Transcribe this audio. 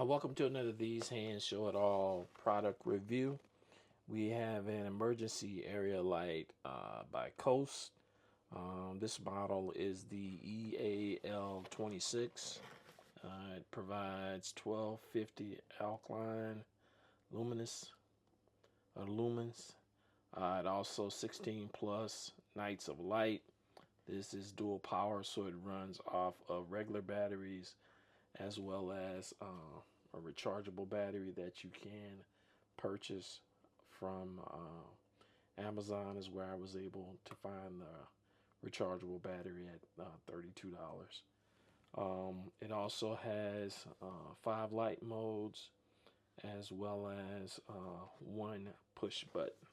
Welcome to another These Hands Show It All product review. We have an emergency area light by Coast. This model is the EAL26. It provides 1250 alkaline lumens. It also 16 plus nights of light. This is dual power, so it runs off of regular batteries as well as a rechargeable battery that you can purchase from Amazon is where I was able to find the rechargeable battery at $32. It also has 5 light modes as well as one push button.